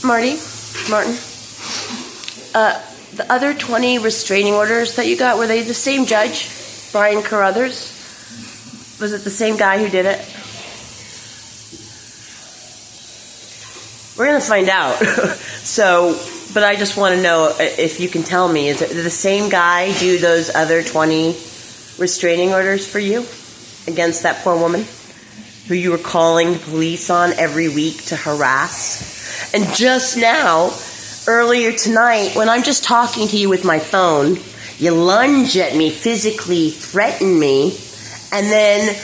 Martin, the other 20 restraining orders that you got, were they the same judge, Brian Carruthers? Was it the same guy who did it? We're going to find out. But I just want to know if you can tell me, is it the same guy do those other 20 restraining orders for you against that poor woman who you were calling the police on every week to harass? And just now, earlier tonight, when I'm just talking to you with my phone, you lunge at me, physically threaten me, and then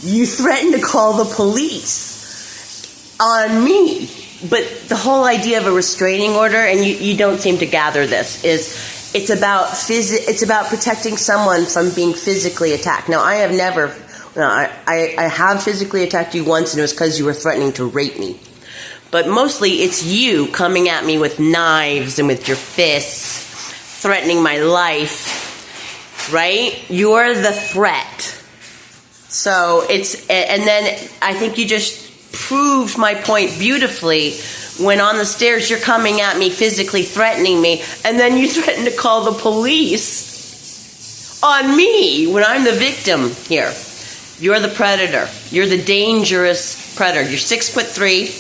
you threaten to call the police on me. But the whole idea of a restraining order, and you don't seem to gather this, is it's about protecting someone from being physically attacked. Now, I have never, I have physically attacked you once, and it was because you were threatening to rape me. But mostly it's you coming at me with knives and with your fists, threatening my life, right? You're the threat. So and then I think you just proved my point beautifully when on the stairs you're coming at me, physically threatening me, and then you threaten to call the police on me when I'm the victim here. You're the predator. You're the dangerous predator. You're 6'3".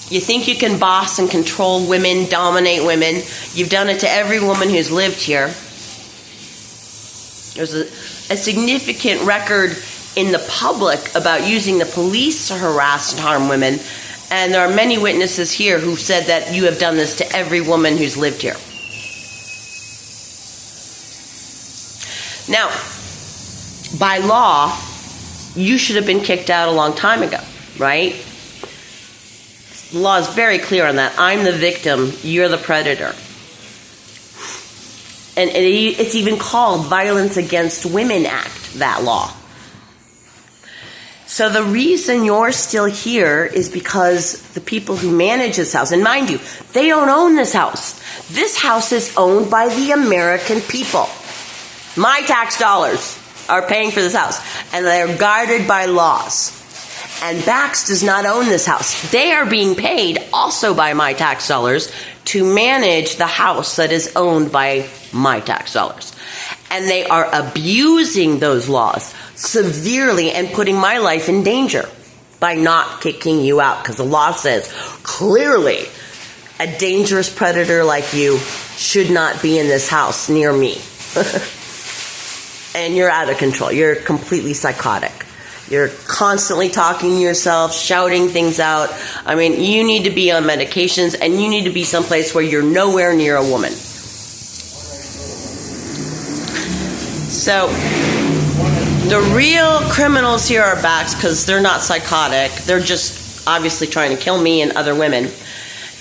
You think you can boss and control women, dominate women. You've done it to every woman who's lived here. There's a significant record in the public about using the police to harass and harm women, and there are many witnesses here who said that you have done this to every woman who's lived here. Now, by law, you should have been kicked out a long time ago, right? The law is very clear on that. I'm the victim, you're the predator. And it's even called Violence Against Women Act, that law. So the reason you're still here is because the people who manage this house, and mind you, they don't own this house. This house is owned by the American people. My tax dollars are paying for this house, and they're guarded by laws. And Bax does not own this house. They are being paid also by my tax dollars to manage the house that is owned by my tax dollars. And they are abusing those laws severely and putting my life in danger by not kicking you out, because the law says clearly a dangerous predator like you should not be in this house near me. And you're out of control. You're completely psychotic. You're constantly talking to yourself, shouting things out. I mean, you need to be on medications, and you need to be someplace where you're nowhere near a woman. So the real criminals here are Bax, because they're not psychotic. They're just obviously trying to kill me and other women.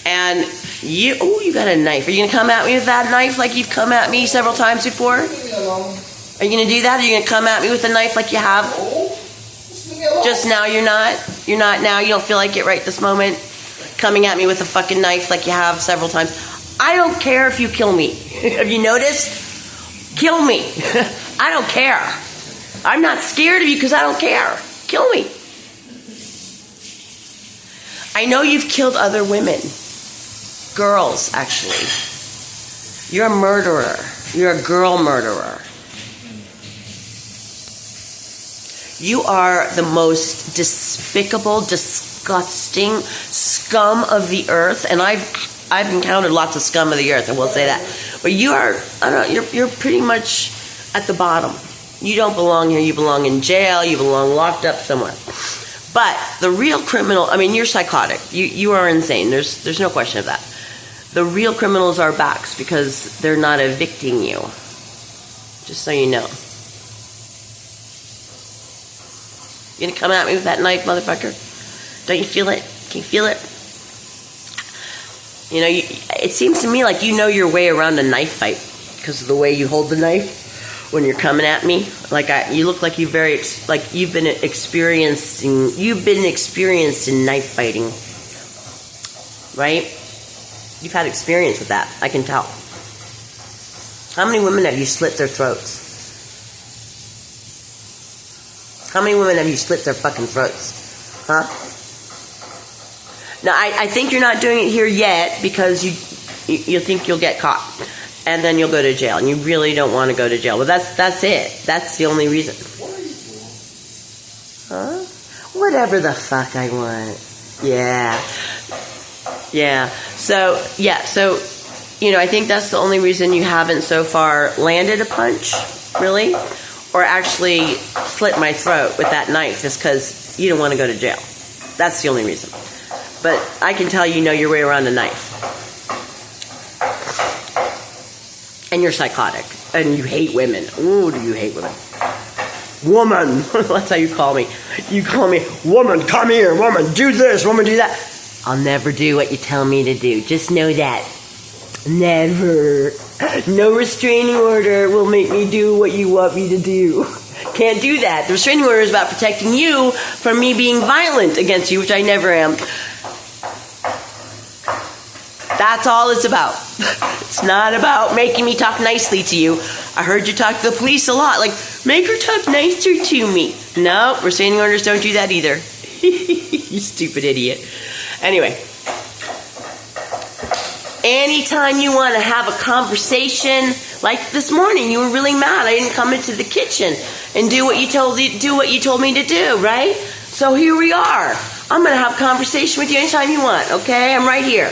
And you got a knife. Are you going to come at me with that knife like you've come at me several times before? Are you going to do that? Are you going to come at me with a knife like you have? Just now you're not? You're not now? You don't feel like it right this moment? Coming at me with a fucking knife like you have several times? I don't care if you kill me. Have you noticed? Kill me. I don't care. I'm not scared of you because I don't care. Kill me. I know you've killed other women. Girls, actually. You're a murderer. You're a girl murderer. You are the most despicable, disgusting scum of the earth, and I've encountered lots of scum of the earth, I will say that. But you are, I don't know, you're pretty much at the bottom. You don't belong here. You belong in jail. You belong locked up somewhere. But the real criminal, I mean, you're psychotic. You are insane. There's no question of that. The real criminals are Bax, because they're not evicting you. Just so you know. You gonna come at me with that knife, motherfucker? Don't you feel it? Can you feel it? You know, it seems to me like you know your way around a knife fight because of the way you hold the knife when you're coming at me. Like you look like you've been experienced in knife fighting, right? You've had experience with that. I can tell. How many women have you slit their throats? How many women have you slit their fucking throats? Huh? Now, I think you're not doing it here yet because you think you'll get caught. And then you'll go to jail. And you really don't want to go to jail. But that's it. That's the only reason. Huh? Whatever the fuck I want. Yeah. Yeah. So, I think that's the only reason you haven't so far landed a punch, really, or actually slit my throat with that knife, is because you don't want to go to jail. That's the only reason. But I can tell you know your way around a knife. And you're psychotic. And you hate women. Ooh, do you hate women? Woman! That's how you call me. You call me, woman, come here, woman, do this, woman, do that. I'll never do what you tell me to do. Just know that. Never. No restraining order will make me do what you want me to do. Can't do that. The restraining order is about protecting you from me being violent against you, which I never am. That's all it's about. It's not about making me talk nicely to you. I heard you talk to the police a lot. Like, make her talk nicer to me. No, restraining orders don't do that either. You stupid idiot. Anyway. Anytime you want to have a conversation, like this morning, you were really mad. I didn't come into the kitchen and do what you told me to do, right? So here we are. I'm going to have a conversation with you anytime you want, okay? I'm right here.